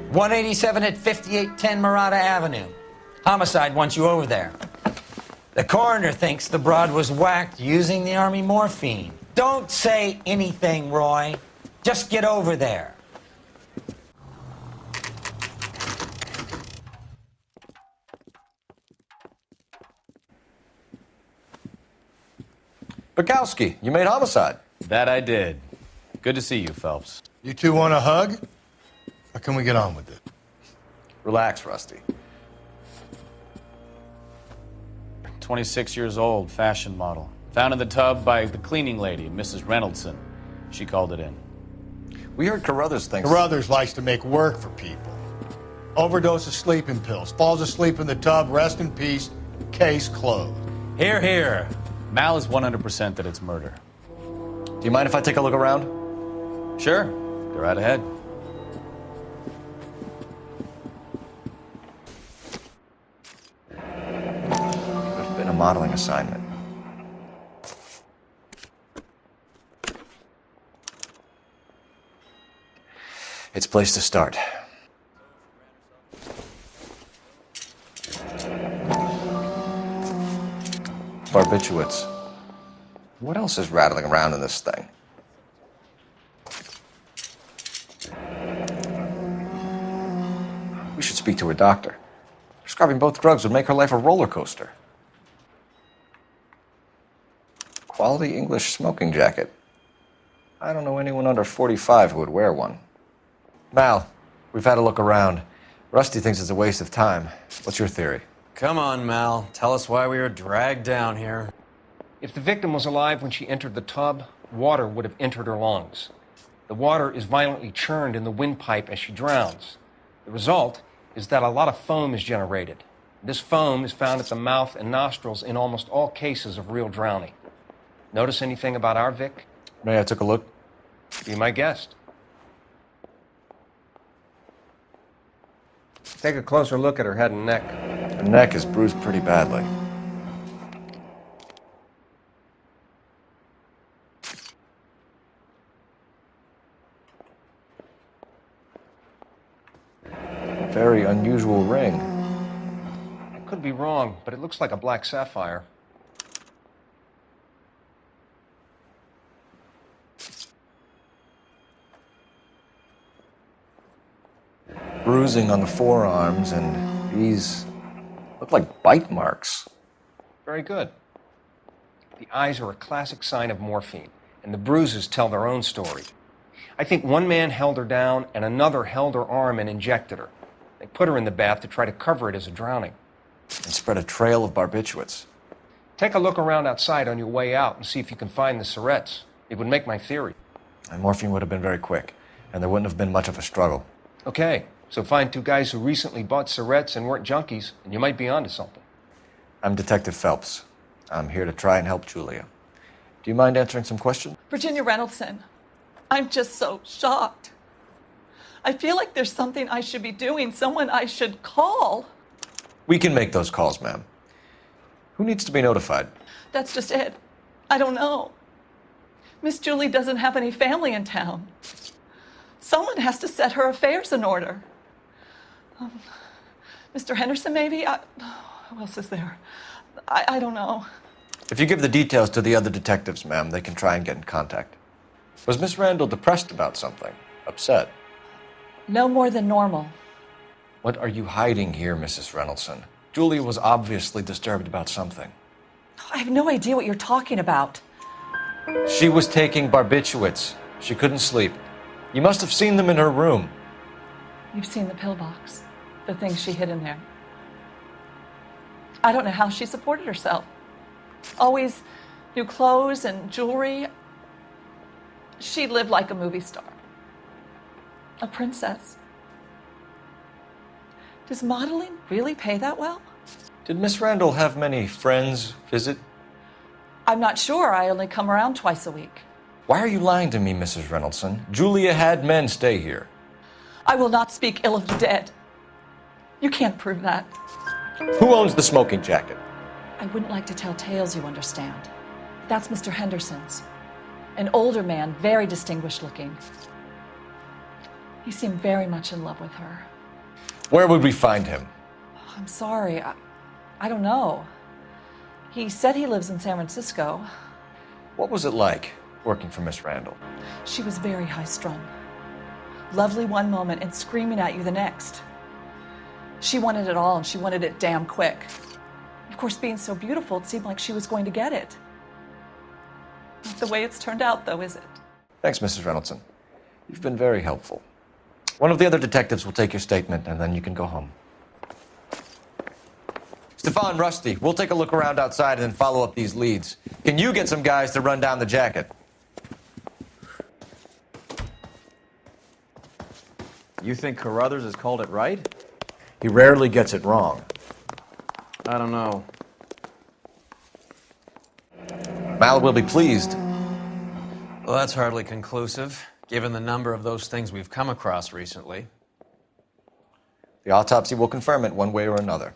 187 at 5810 Murata Avenue. Homicide wants you over there. The coroner thinks the broad was whacked using the army morphine. Don't say anything, Roy. Just get over there. Bukowski, you made Homicide. That I did. Good to see you, Phelps. You two want a hug? Or can we get on with it? Relax, Rusty. 26 years old, fashion model. Found in the tub by the cleaning lady, Mrs. Reynoldson. She called it in. We heard Carruthers thinks... Carruthers likes to make work for people. Overdose of sleeping pills. Falls asleep in the tub. Rest in peace. Case closed. Here, here. Mal is 100% that it's murder. Do you mind if I take a look around? Sure. Go right ahead. There's been a modeling assignment. It's a place to start. Barbiturates. What else is rattling around in this thing? We should speak to her doctor. Prescribing both drugs would make her life a roller coaster. Quality English smoking jacket. I don't know anyone under 45 who would wear one. Mal, we've had a look around. Rusty thinks it's a waste of time. What's your theory? Come on, Mal. Tell us why we were dragged down here. If the victim was alive when she entered the tub, water would have entered her lungs. The water is violently churned in the windpipe as she drowns. The result is that a lot of foam is generated. This foam is found at the mouth and nostrils in almost all cases of real drowning. Notice anything about our Vic? May I take a look? Be my guest. Take a closer look at her head and neck. Her neck is bruised pretty badly. A very unusual ring. I could be wrong, but it looks like a black sapphire. Bruising on the forearms, and these look like bite marks. Very good. The eyes are a classic sign of morphine, and the bruises tell their own story. I think one man held her down, and another held her arm and injected her. They put her in the bath to try to cover it as a drowning. And spread a trail of barbiturates. Take a look around outside on your way out and see if you can find the syrettes. It would make my theory. And morphine would have been very quick, and there wouldn't have been much of a struggle. Okay, so find two guys who recently bought syrettes and weren't junkies, and you might be onto something. I'm Detective Phelps. I'm here to try and help Julia. Do you mind answering some questions? Virginia Reynoldson, I'm just so shocked. I feel like there's something I should be doing, someone I should call. We can make those calls, ma'am. Who needs to be notified? That's just it. I don't know. Miss Julie doesn't have any family in town. Someone has to set her affairs in order. Mr. Henderson, maybe? Who else is there? I don't know. If you give the details to the other detectives, ma'am, they can try and get in contact. Was Miss Randall depressed about something? Upset? No more than normal. What are you hiding here, Mrs. Reynoldson? Julia was obviously disturbed about something. I have no idea what you're talking about. She was taking barbiturates. She couldn't sleep. You must have seen them in her room. You've seen the pillbox, the things she hid in there. I don't know how she supported herself. Always new clothes and jewelry. She lived like a movie star. A princess. Does modeling really pay that well? Did Miss Randall have many friends visit? I'm not sure. I only come around twice a week. Why are you lying to me, Mrs. Reynoldson? Julia had men stay here. I will not speak ill of the dead. You can't prove that. Who owns the smoking jacket? I wouldn't like to tell tales, you understand. That's Mr. Henderson's. An older man, very distinguished looking. He seemed very much in love with her. Where would we find him? I'm sorry. I don't know. He said he lives in San Francisco. What was it like working for Miss Randall? She was very high-strung. Lovely one moment and screaming at you the next. She wanted it all, and she wanted it damn quick. Of course, being so beautiful, it seemed like she was going to get it. Not the way it's turned out, though, is it? Thanks, Mrs. Reynolds. You've been very helpful. One of the other detectives will take your statement, and then you can go home. Stefan, Rusty, we'll take a look around outside and then follow up these leads. Can you get some guys to run down the jacket? You think Carruthers has called it right? He rarely gets it wrong. I don't know. Mal will be pleased. Well, that's hardly conclusive, given the number of those things we've come across recently. The autopsy will confirm it one way or another.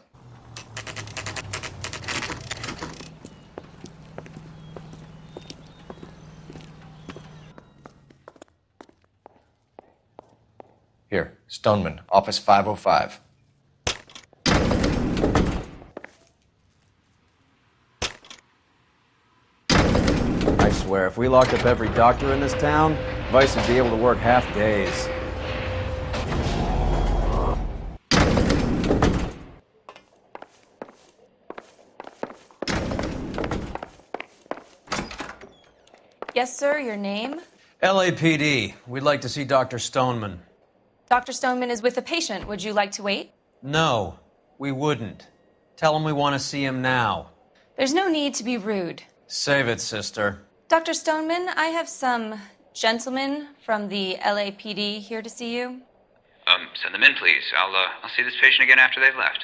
Here, Stoneman, office 505. I swear, if we locked up every doctor in this town, Vice would be able to work half days. Yes, sir, your name? LAPD. We'd like to see Dr. Stoneman. Dr. Stoneman is with a patient. Would you like to wait? No, we wouldn't. Tell him we want to see him now. There's no need to be rude. Save it, sister. Dr. Stoneman, I have some gentlemen from the LAPD here to see you. Send them in, please. I'll see this patient again after they've left.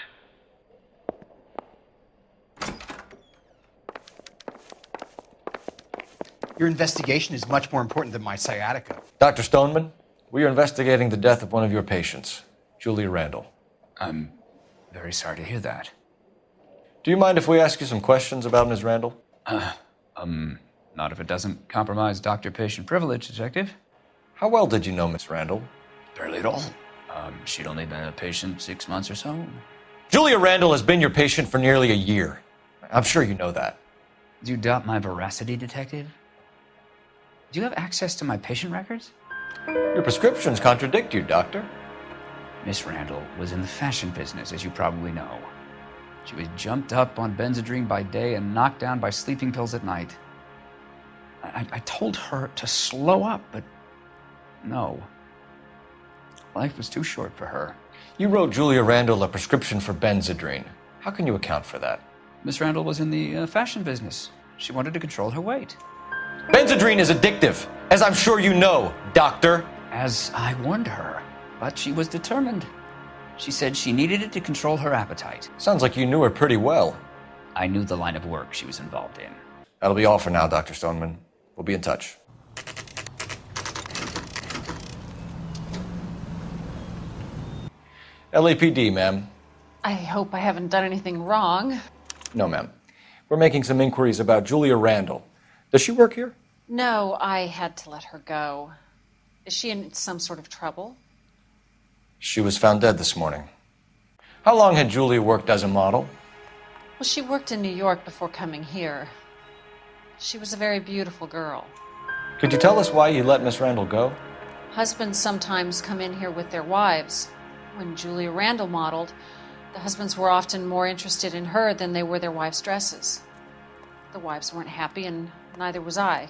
Your investigation is much more important than my sciatica. Dr. Stoneman, we are investigating the death of one of your patients, Julia Randall. I'm very sorry to hear that. Do you mind if we ask you some questions about Ms. Randall? Not if it doesn't compromise doctor-patient privilege, Detective. How well did you know Ms. Randall? Barely at all. She'd only been a patient 6 months or so. Julia Randall has been your patient for nearly a year. I'm sure you know that. Do you doubt my veracity, Detective? Do you have access to my patient records? Your prescriptions contradict you, Doctor. Miss Randall was in the fashion business, as you probably know. She was jumped up on Benzedrine by day and knocked down by sleeping pills at night. I told her to slow up, but no. Life was too short for her. You wrote Julia Randall a prescription for Benzedrine. How can you account for that? Miss Randall was in the fashion business. She wanted to control her weight. Benzedrine is addictive, as I'm sure you know, Doctor. As I warned her, but she was determined. She said she needed it to control her appetite. Sounds like you knew her pretty well. I knew the line of work she was involved in. That'll be all for now, Dr. Stoneman. We'll be in touch. LAPD, ma'am. I hope I haven't done anything wrong. No, ma'am. We're making some inquiries about Julia Randall. Does she work here? No, I had to let her go. Is she in some sort of trouble? She was found dead this morning. How long had Julia worked as a model? Well, she worked in New York before coming here. She was a very beautiful girl. Could you tell us why you let Miss Randall go? Husbands sometimes come in here with their wives. When Julia Randall modeled, the husbands were often more interested in her than they were their wives' dresses. The wives weren't happy, and neither was I.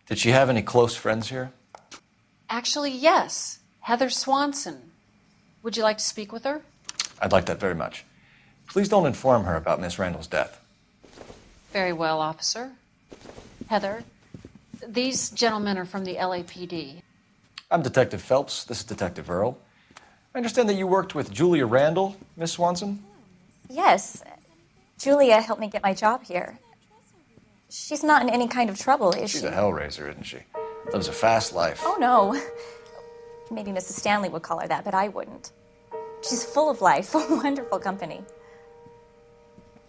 Did she have any close friends here? Actually, yes. Heather Swanson. Would you like to speak with her? I'd like that very much. Please don't inform her about Miss Randall's death. Very well, officer. Heather, these gentlemen are from the LAPD. I'm Detective Phelps. This is Detective Earle. I understand that you worked with Julia Randall, Miss Swanson? Yes. Julia helped me get my job here. She's not in any kind of trouble, is she? She's a hellraiser, isn't she? Lives a fast life. Oh, no. Maybe Mrs. Stanley would call her that, but I wouldn't. She's full of life, wonderful company.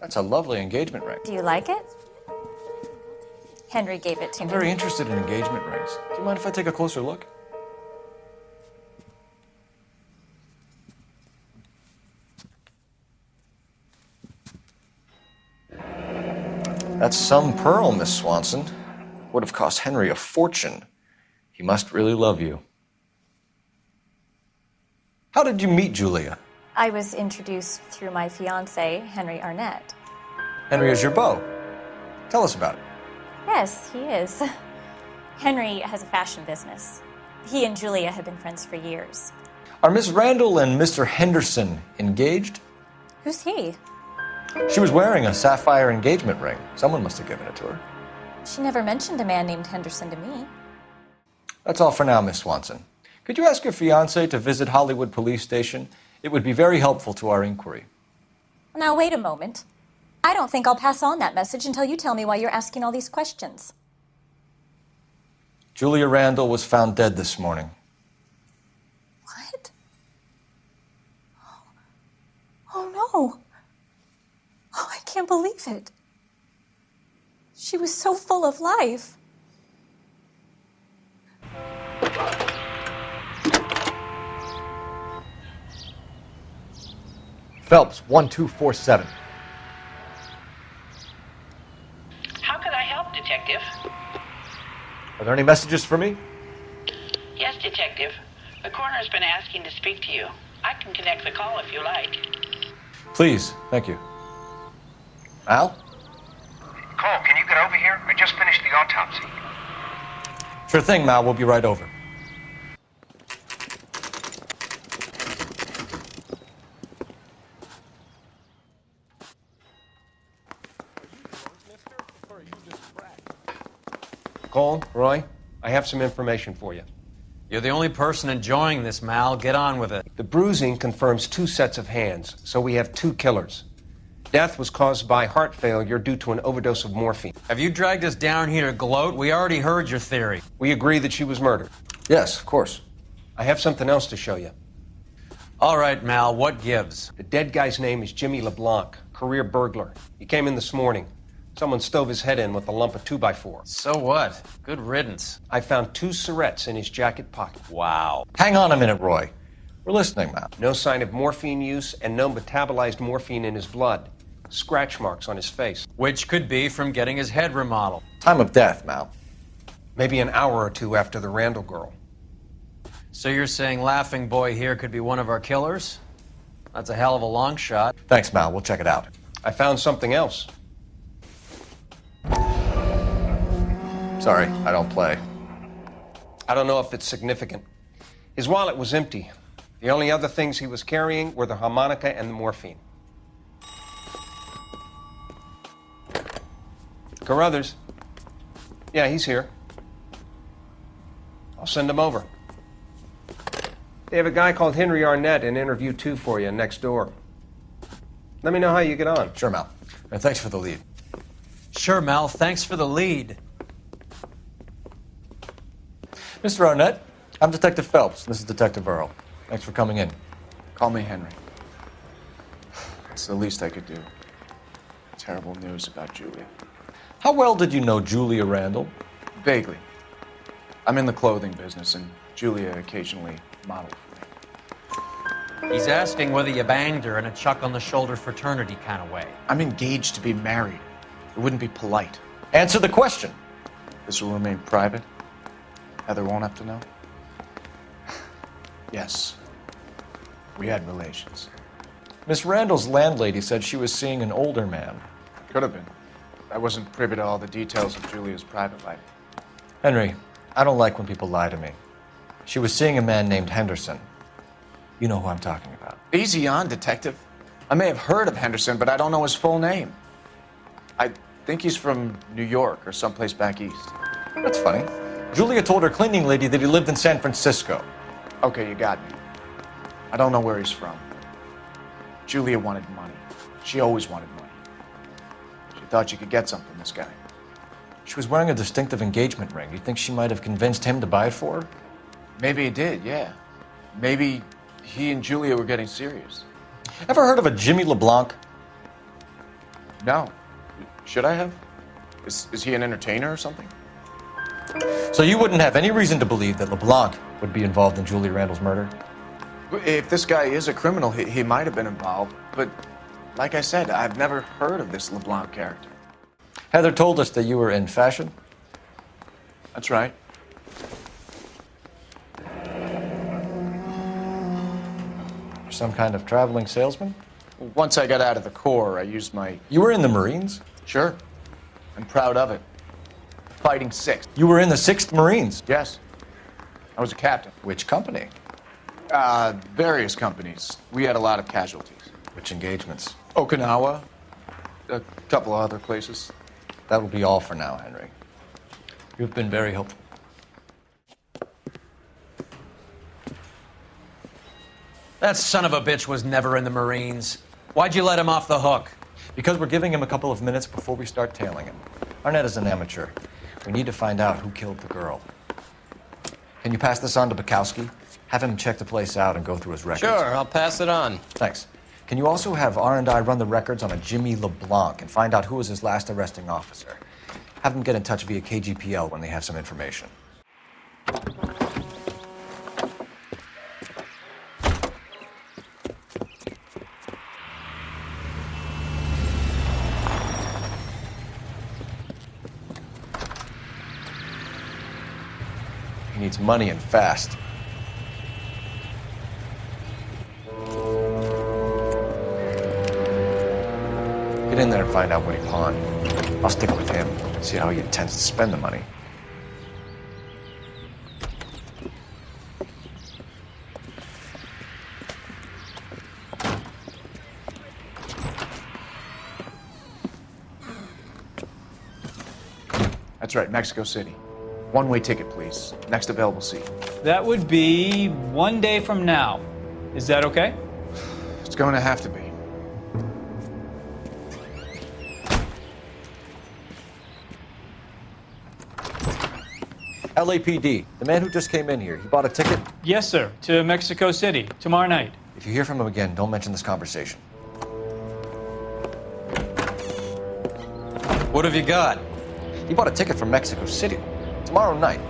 That's a lovely engagement ring. Do you like it? Henry gave it to I'm me. very interested in engagement rings. Do you mind if I take a closer look? That's some pearl, Miss Swanson. Would have cost Henry a fortune. He must really love you. How did you meet Julia? I was introduced through my fiance, Henry Arnett. Henry is your beau. Tell us about it. Yes, he is. Henry has a fashion business. He and Julia have been friends for years. Are Miss Randall and Mr. Henderson engaged? Who's he? She was wearing a sapphire engagement ring. Someone must have given it to her. She never mentioned a man named Henderson to me. That's all for now, Miss Swanson. Could you ask your fiancé to visit Hollywood Police Station? It would be very helpful to our inquiry. Now, wait a moment. I don't think I'll pass on that message until you tell me why you're asking all these questions. Julia Randall was found dead this morning. What? Oh, no. Oh, I can't believe it. She was so full of life. Phelps, 1247. How could I help, Detective? Are there any messages for me? Yes, Detective. The coroner's been asking to speak to you. I can connect the call if you like. Please, thank you. Al? Cole, can you get over here? I just finished the autopsy. Sure thing, Mal. We'll be right over. Cole, Roy, I have some information for you. You're the only person enjoying this, Mal. Get on with it. The bruising confirms 2 sets of hands, so we have 2 killers. Death was caused by heart failure due to an overdose of morphine. Have you dragged us down here to gloat? We already heard your theory. We agree that she was murdered. Yes, of course. I have something else to show you. All right, Mal, what gives? The dead guy's name is Jimmy LeBlanc, career burglar. He came in this morning. Someone stove his head in with a lump of 2x4. So what? Good riddance. I found 2 syrettes in his jacket pocket. Wow. Hang on a minute, Roy. We're listening, Mal. No sign of morphine use and no metabolized morphine in his blood. Scratch marks on his face. Which could be from getting his head remodeled. Time of death, Mal. Maybe an hour or 2 after the Randall girl. So you're saying Laughing Boy here could be one of our killers? That's a hell of a long shot. Thanks, Mal. We'll check it out. I found something else. Sorry, I don't play. I don't know if it's significant. His wallet was empty. The only other things he was carrying were the harmonica and the morphine. Carruthers. Yeah, he's here. I'll send him over. They have a guy called Henry Arnett in interview 2 for you next door. Let me know how you get on. Sure, Mal. And thanks for the lead. Sure, Mal. Thanks for the lead. Mr. Arnett, I'm Detective Phelps. This is Detective Earle. Thanks for coming in. Call me Henry. It's the least I could do. Terrible news about Julia. How well did you know Julia Randall? Vaguely. I'm in the clothing business, and Julia occasionally modeled for me. He's asking whether you banged her in a chuck-on-the-shoulder fraternity kind of way. I'm engaged to be married. It wouldn't be polite. Answer the question. This will remain private. Heather won't have to know. Yes. We had relations. Miss Randall's landlady said she was seeing an older man. Could have been. I wasn't privy to all the details of Julia's private life. Henry, I don't like when people lie to me. She was seeing a man named Henderson. You know who I'm talking about. Easy on, Detective. I may have heard of Henderson, but I don't know his full name. I think he's from New York or someplace back east. That's funny. Julia told her cleaning lady that he lived in San Francisco. Okay, you got me. I don't know where he's from. Julia wanted money. She always wanted money. She thought she could get some from this guy. She was wearing a distinctive engagement ring. You think she might have convinced him to buy it for her? Maybe he did, yeah. Maybe he and Julia were getting serious. Ever heard of a Jimmy LeBlanc? No. Should I have? Is he an entertainer or something? So you wouldn't have any reason to believe that LeBlanc would be involved in Julia Randall's murder? If this guy is a criminal, he might have been involved. But like I said, I've never heard of this LeBlanc character. Heather told us that you were in fashion. That's right. Some kind of traveling salesman? Once I got out of the Corps, I used my... You were in the Marines? Sure. I'm proud of it. Fighting 6th. You were in the 6th Marines? Yes. I was a captain. Which company? Various companies. We had a lot of casualties. Which engagements? Okinawa. A couple of other places. That will be all for now, Henry. You've been very helpful. That son of a bitch was never in the Marines. Why'd you let him off the hook? Because we're giving him a couple of minutes before we start tailing him. Arnett is an amateur. We need to find out who killed the girl. Can you pass this on to Bukowski? Have him check the place out and go through his records. Sure, I'll pass it on. Thanks. Can you also have R&I run the records on a Jimmy LeBlanc and find out who was his last arresting officer? Have them get in touch via KGPL when they have some information. He needs money and fast. Get in there and find out what he pawned. I'll stick with him, see how he intends to spend the money. That's right, Mexico City. One-way ticket, please. Next available seat. That would be 1 day from now. Is that okay? It's going to have to be. LAPD, the man who just came in here, he bought a ticket? Yes, sir. To Mexico City, tomorrow night. If you hear from him again, don't mention this conversation. What have you got? He bought a ticket from Mexico City. Tomorrow night.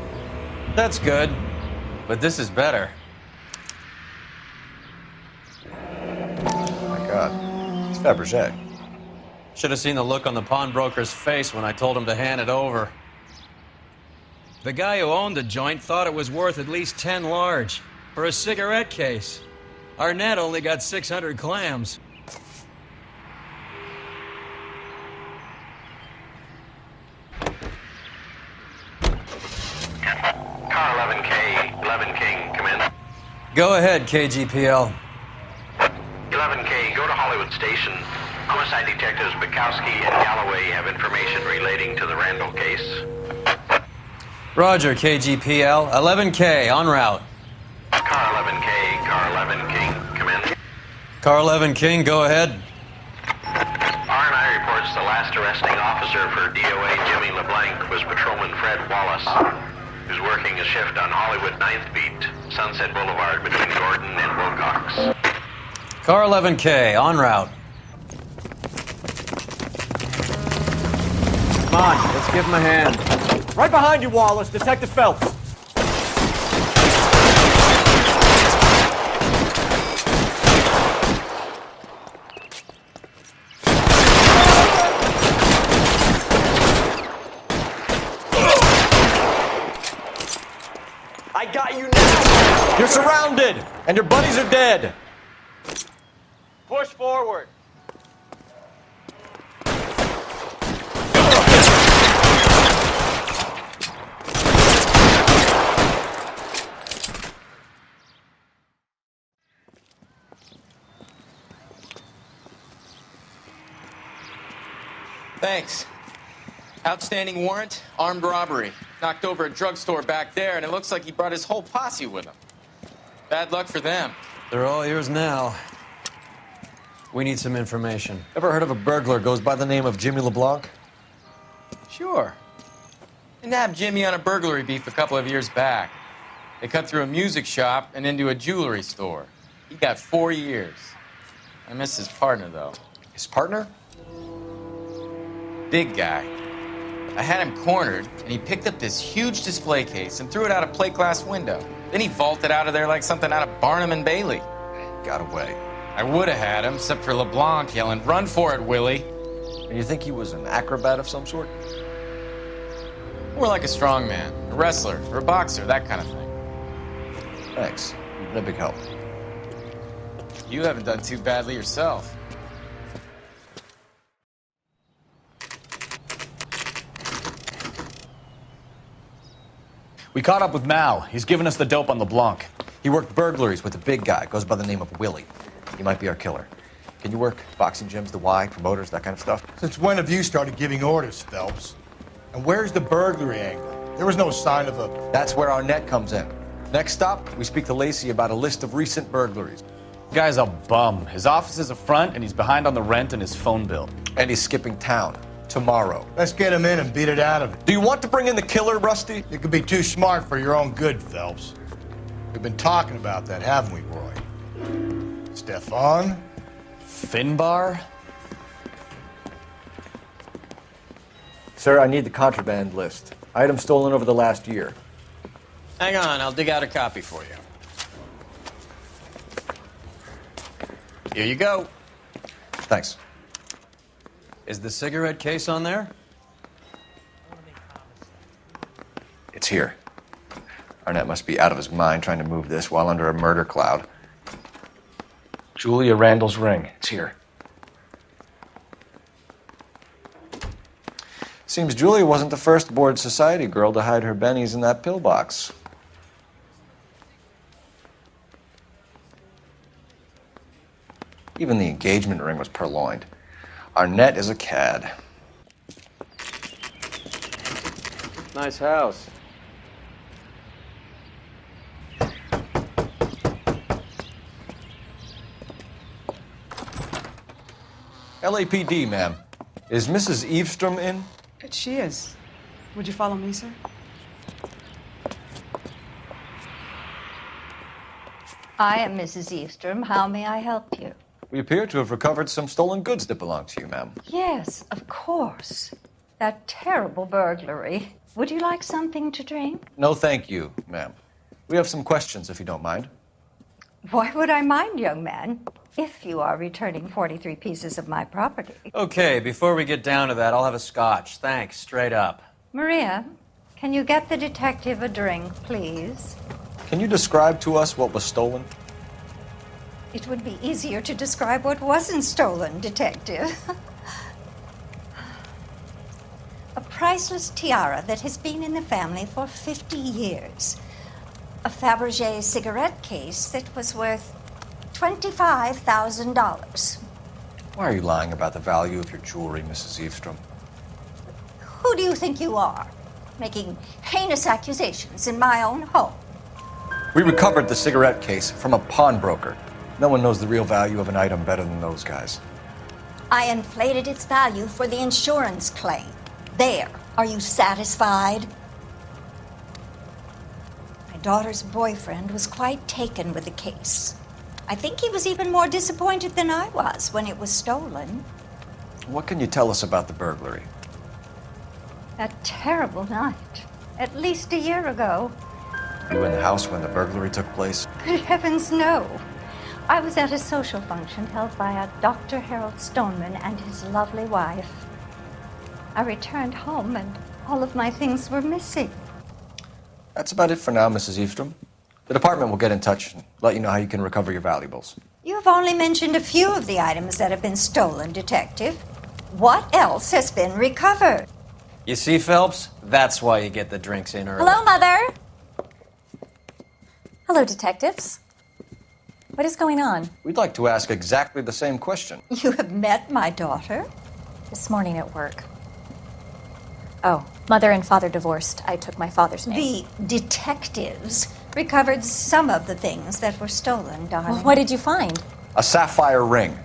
That's good. But this is better. Oh my God. It's Fabergé. Should have seen the look on the pawnbroker's face when I told him to hand it over. The guy who owned the joint thought it was worth at least 10 large for a cigarette case. Arnett only got 600 clams. Car 11K, 11 King, come in. Go ahead, KGPL. 11K, go to Hollywood Station. Homicide detectives Bukowski and Galloway have information relating to the Randall case. Roger, KGPL. 11K, en route. Car 11K, car 11 King, come in. Car 11 King, go ahead. R&I reports the last arresting officer for DOA Jimmy LeBlanc was Patrolman Fred Wallace, who's working a shift on Hollywood 9th Beat, Sunset Boulevard between Gordon and Wilcox. Car 11K, en route. Come on, let's give him a hand. Right behind you, Wallace, Detective Phelps. I got you now! You're surrounded, and your buddies are dead. Push forward. Thanks. Outstanding warrant, armed robbery. Knocked over a drugstore back there, and it looks like he brought his whole posse with him. Bad luck for them. They're all yours now. We need some information. Ever heard of a burglar goes by the name of Jimmy LeBlanc? Sure. Didn't have Jimmy on a burglary beef a couple of years back. They cut through a music shop and into a jewelry store. He got 4 years. I miss his partner, though. His partner? Big guy. I had him cornered, and he picked up this huge display case and threw it out a plate glass window. Then he vaulted out of there like something out of Barnum and Bailey. Got away. I would have had him, except for LeBlanc yelling, "Run for it, Willie!" And you think he was an acrobat of some sort? More like a strongman, a wrestler, or a boxer, that kind of thing. Thanks. You've been a big help. You haven't done too badly yourself. We caught up with Mal. He's given us the dope on LeBlanc. He worked burglaries with a big guy. Goes by the name of Willie. He might be our killer. Can you work boxing gyms, the Y, promoters, that kind of stuff? Since when have you started giving orders, Phelps? And where's the burglary angle? There was no sign of a... That's where our net comes in. Next stop, we speak to Lacey about a list of recent burglaries. The guy's a bum. His office is a front, and he's behind on the rent and his phone bill. And he's skipping town. Tomorrow. Let's get him in and beat it out of it. Do you want to bring in the killer, Rusty? You could be too smart for your own good, Phelps. We've been talking about that, haven't we, Roy? Stefan? Finbar? Sir, I need the contraband list. Items stolen over the last year. Hang on, I'll dig out a copy for you. Here you go. Thanks. Is the cigarette case on there? It's here. Arnett must be out of his mind trying to move this while under a murder cloud. Julia Randall's ring. It's here. Seems Julia wasn't the first bored society girl to hide her bennies in that pillbox. Even the engagement ring was purloined. Arnett is a cad. Nice house. LAPD, ma'am. Is Mrs. Eavestrom in? She is. Would you follow me, sir? I am Mrs. Eavestrom. How may I help you? We appear to have recovered some stolen goods that belong to you, ma'am. Yes, of course. That terrible burglary. Would you like something to drink? No, thank you, ma'am. We have some questions, if you don't mind. Why would I mind, young man, if you are returning 43 pieces of my property? Okay, before we get down to that, I'll have a scotch. Thanks, straight up. Maria, can you get the detective a drink, please? Can you describe to us what was stolen? It would be easier to describe what wasn't stolen, Detective. A priceless tiara that has been in the family for 50 years. A Fabergé cigarette case that was worth $25,000. Why are you lying about the value of your jewelry, Mrs. Eavestrom? Who do you think you are, making heinous accusations in my own home? We recovered the cigarette case from a pawnbroker. No one knows the real value of an item better than those guys. I inflated its value for the insurance claim. There. Are you satisfied? My daughter's boyfriend was quite taken with the case. I think he was even more disappointed than I was when it was stolen. What can you tell us about the burglary? That terrible night. At least a year ago. You were in the house when the burglary took place? Good heavens, no. I was at a social function held by a Dr. Harold Stoneman and his lovely wife. I returned home and all of my things were missing. That's about it for now, Mrs. Eavestrom. The department will get in touch and let you know how you can recover your valuables. You have only mentioned a few of the items that have been stolen, Detective. What else has been recovered? You see, Phelps? That's why you get the drinks in early. Hello, Mother. Hello, detectives. What is going on? We'd like to ask exactly the same question. You have met my daughter? This morning at work. Oh, mother and father divorced. I took my father's name. The detectives recovered some of the things that were stolen, darling. Well, what did you find? A sapphire ring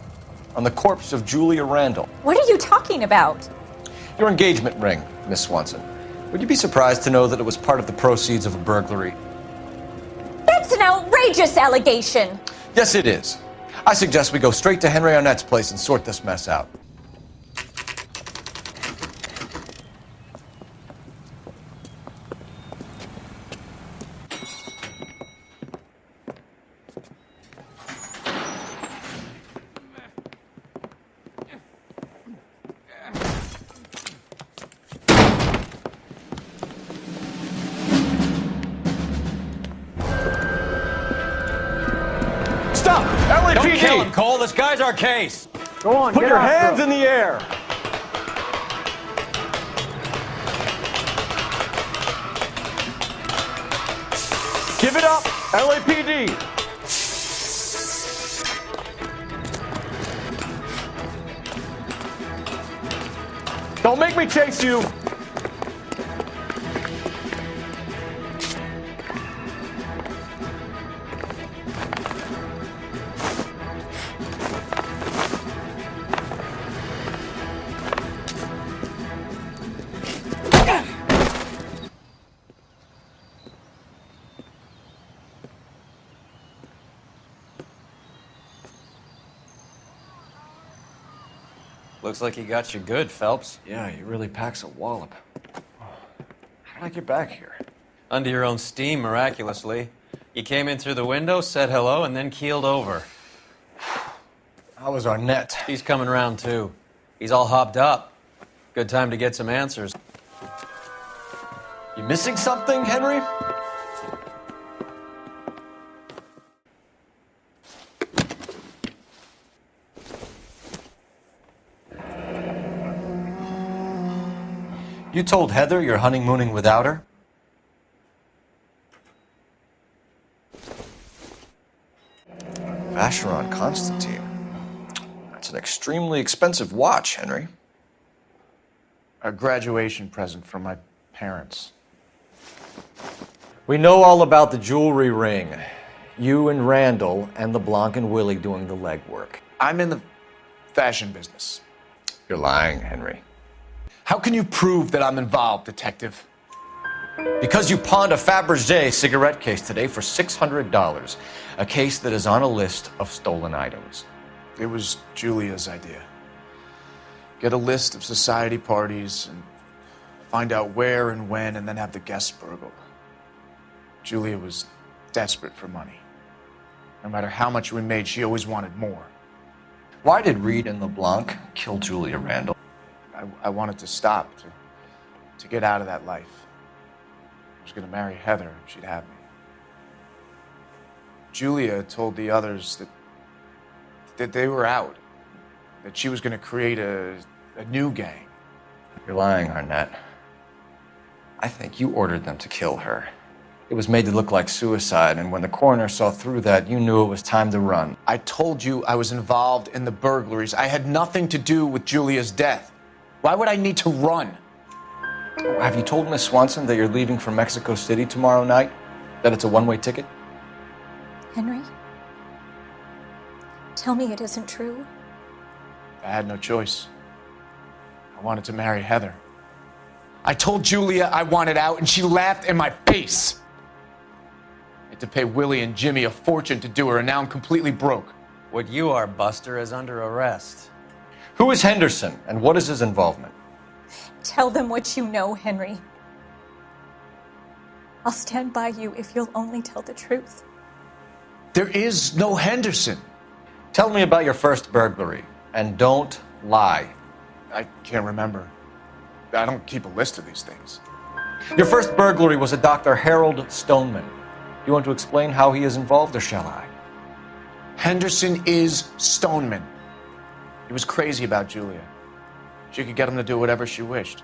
on the corpse of Julia Randall. What are you talking about? Your engagement ring, Miss Swanson. Would you be surprised to know that it was part of the proceeds of a burglary? That's an outrageous allegation! Yes, it is. I suggest we go straight to Henry Arnett's place and sort this mess out. stop! LAPD! Don't kill him, Cole. This guy's our case. Go on, put your hands in the air. Give it up, LAPD! Don't make me chase you! Looks like he got you good, Phelps. Yeah, he really packs a wallop. How did I get back here? Under your own steam, miraculously. You came in through the window, said hello, and then keeled over. How was Arnett? He's coming round, too. He's all hopped up. Good time to get some answers. You missing something, Henry? You told Heather you're honeymooning without her? Vacheron Constantine. That's an extremely expensive watch, Henry. A graduation present from my parents. We know all about the jewelry ring. You and Randall and LeBlanc and Willie doing the legwork. I'm in the fashion business. You're lying, Henry. How can you prove that I'm involved, Detective? Because you pawned a Fabergé cigarette case today for $600. A case that is on a list of stolen items. It was Julia's idea. Get a list of society parties and find out where and when and then have the guests burgled. Julia was desperate for money. No matter how much we made, she always wanted more. Why did Reed and LeBlanc kill Julia Randall? I wanted to stop, to get out of that life. I was going to marry Heather and she'd have me. Julia told the others that they were out, that she was going to create a new gang. You're lying, Arnett. I think you ordered them to kill her. It was made to look like suicide, and when the coroner saw through that, you knew it was time to run. I told you I was involved in the burglaries. I had nothing to do with Julia's death. Why would I need to run? Have you told Miss Swanson that you're leaving for Mexico City tomorrow night? That it's a one-way ticket? Henry? Tell me it isn't true. I had no choice. I wanted to marry Heather. I told Julia I wanted out, and she laughed in my face. I had to pay Willie and Jimmy a fortune to do her, and now I'm completely broke. What you are, Buster, is under arrest. Who is Henderson, and what is his involvement? Tell them what you know, Henry. I'll stand by you if you'll only tell the truth. There is no Henderson. Tell me about your first burglary, and don't lie. I can't remember. I don't keep a list of these things. Your first burglary was a Dr. Harold Stoneman. You want to explain how he is involved, or shall I? Henderson is Stoneman. He was crazy about Julia. She could get him to do whatever she wished.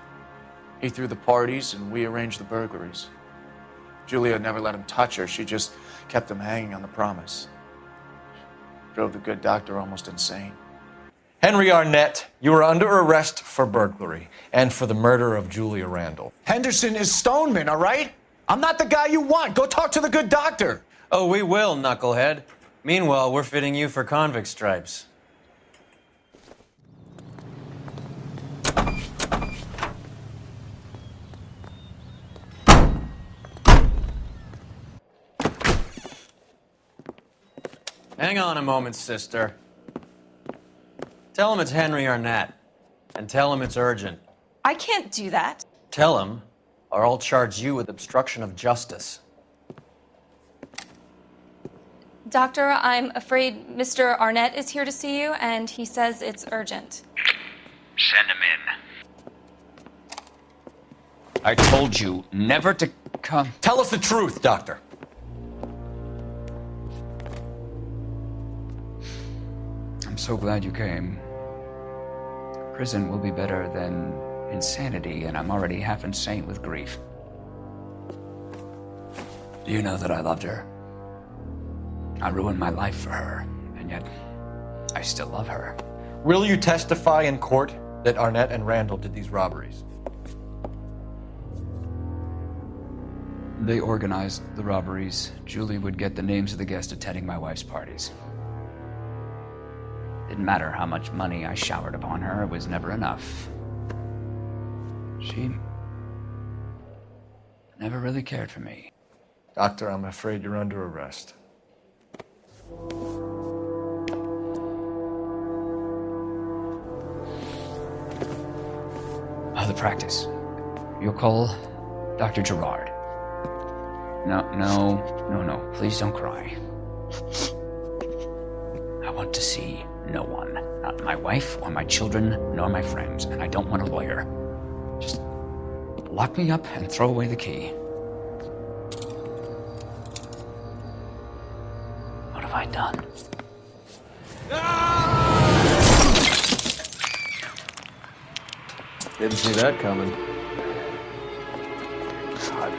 He threw the parties, and we arranged the burglaries. Julia never let him touch her. She just kept him hanging on the promise. Drove the good doctor almost insane. Henry Arnett, you are under arrest for burglary and for the murder of Julia Randall. Henderson is Stoneman, all right? I'm not the guy you want. Go talk to the good doctor. Oh, we will, knucklehead. Meanwhile, we're fitting you for convict stripes. Hang on a moment, sister. Tell him it's Henry Arnett, and tell him it's urgent. I can't do that. Tell him, or I'll charge you with obstruction of justice. Doctor, I'm afraid Mr. Arnett is here to see you, and he says it's urgent. Send him in. I told you never to come. Tell us the truth, Doctor. I'm so glad you came. Prison will be better than insanity, and I'm already half insane with grief. Do you know that I loved her? I ruined my life for her, and yet I still love her. Will you testify in court that Arnett and Randall did these robberies? They organized the robberies. Julie would get the names of the guests attending my wife's parties. Didn't matter how much money I showered upon her, it was never enough. She never really cared for me. Doctor, I'm afraid you're under arrest. Oh, the practice. You'll call Dr. Gerard. No. Please don't cry. I want to see no one. Not my wife or my children, nor my friends. And I don't want a lawyer. Just lock me up and throw away the key. What have I done? Didn't see that coming. God.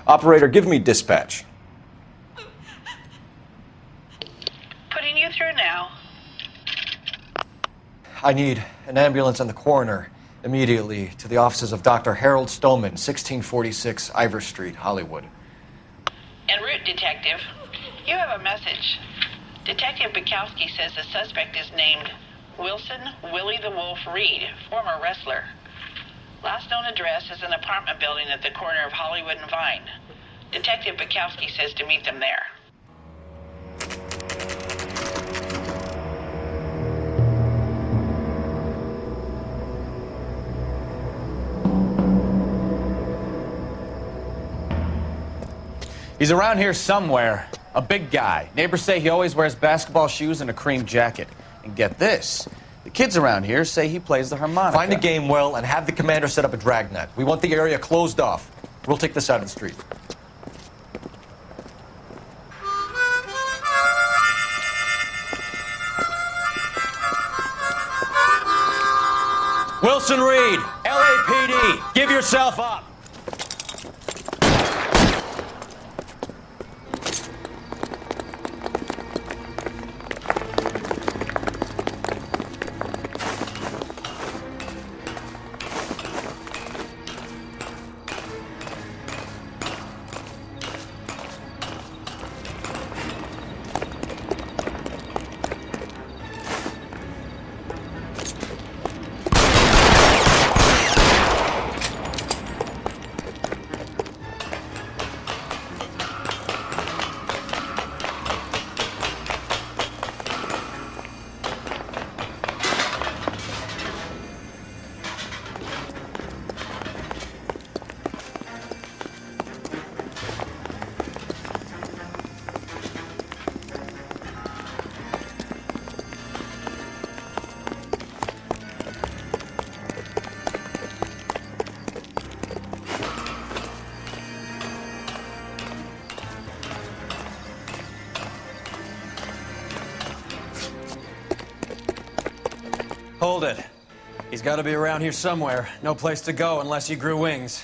Operator, give me dispatch. Putting you through now. I need an ambulance and the coroner immediately to the offices of Dr. Harold Stoneman, 1646 Ivor Street, Hollywood. En route, Detective. You have a message. Detective Bukowski says the suspect is named Wilson Willie the Wolf Reed, former wrestler. Last known address is an apartment building at the corner of Hollywood and Vine. Detective Bukowski says to meet them there. He's around here somewhere. A big guy. Neighbors say he always wears basketball shoes and a cream jacket. And get this, the kids around here say he plays the harmonica. Find a game well and have the commander set up a dragnet. We want the area closed off. We'll take this out of the street. Wilson Reed, LAPD, give yourself up. Hold it. He's got to be around here somewhere. No place to go unless he grew wings.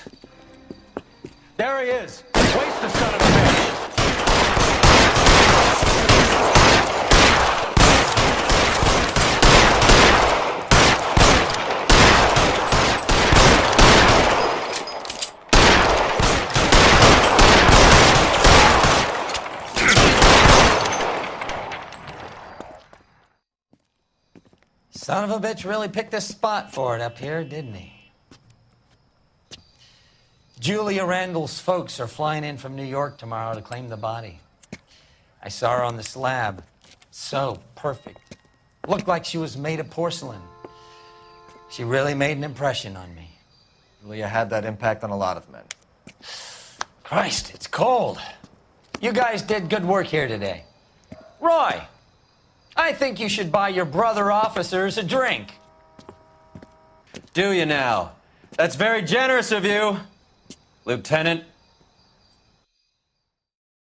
There he is. Waste the son of a bitch. Son of a bitch really picked a spot for it up here, didn't he? Julia Randall's folks are flying in from New York tomorrow to claim the body. I saw her on the slab. So perfect. Looked like she was made of porcelain. She really made an impression on me. Julia had that impact on a lot of men. Christ, it's cold. You guys did good work here today. Roy, I think you should buy your brother officers a drink. Do you now? That's very generous of you. Lieutenant